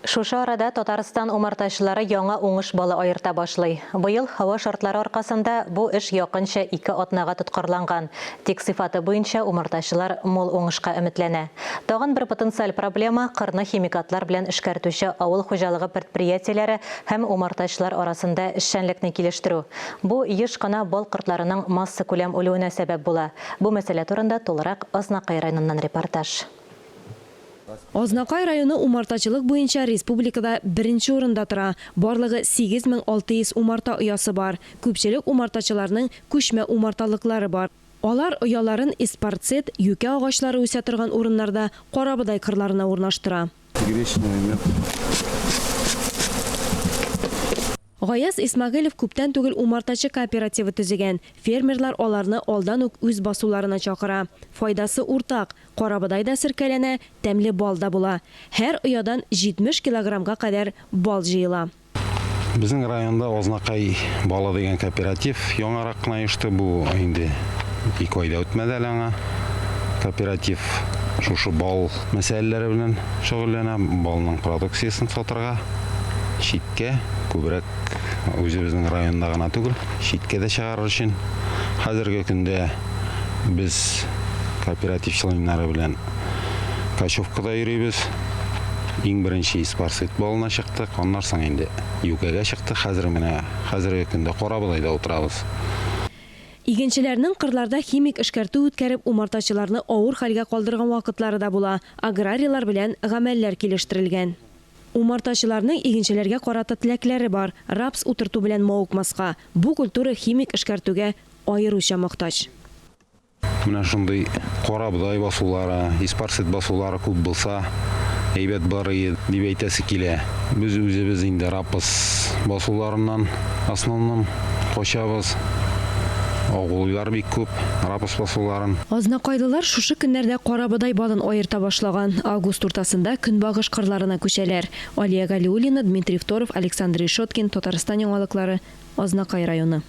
Шушы арада Татарстан умартачылары яңа уңыш балы айырта башлый. Быел һава шартлары аркасында бу эш якынча 2 атнага тоткарланган. Тик сыйфаты буенча умартачылар мул уңышка өметләнә. Тагын бер потенциаль проблема кырны химикатлар белән эшкәртүче авыл хуҗалыгы предприятиеләре һәм умартачылар арасында эшчәнлекне килештерү. Бу еш кына бал кортларының масса күләм үлүенә сәбәп була. Бу мәсьәлә турында тулырак Азнакай районыннан репортаж. Азнакай районы умартачылык буенча республикада беренче урында тора. Барлыгы 8600 умарта оясы бар. Күпчелек умартачыларның күчмә умарталыклары бар. Алар ояларын испарцет, юкә агачлары үсә торган урыннарда карабыдай кырларына урнаштыра. Гаяз Исмагыйлов күптән түгел умартачы кооперативы төзегән. Фермерлар аларны алдан ук үз басуларына чакыра. Файдасы уртак. Карабыдай да сиркәләнә, тәмле бал да була. Һәр оядан 70 килограммга кадәр бал җыела. Безнең районда Азнакай балы дигән кооператив яңарак кына оешты. Бу инде 2 айда үтмәде аңа. Кооператив шушы бал мәсьәләләре белән шөгыльләнә, балның продукциясын сатырга, читкә күбрәк үзебезнең районда гына түгел, читкә дә чыгарыр өчен. Хәзерге көндә без кооператив членнары белән Качевкада йөрибез. Иң беренче испарцет балына чыктык, аннан соң инде юкәгә чыкты. Хәзерге көндә карабыдайда утырабыз. Игенчеләрнең кырларда химик эшкәртү үткәреп умартачыларны авыр хәлгә калдырган вакытлары да була. Аграриялар белән гамәлләр килештерелгән. Умартачыларның игенчеләргә карата теләкләре бар. Рапс утырту белән мавыкмаска. Бу культура химик эшкәртүгә аеруча мохтаҗ. Менә шундый карабыдай басулары, испарцет басулары күп булса, әйбәт бар дип әйтәсе килә. Без үзебез инде рапс басуларыннан основном качабыз. Агуллар бик күп, рапс басуларын. Азнакайлылар шушы көннәрдә карабыдай балын аерта башлаган. Август уртасында көнбагыш кырларына күчәләр. Алия Галиуллина, Дмитрий Второв, Александр Решеткин, Татарстан яңалыклары, Азнакай районы.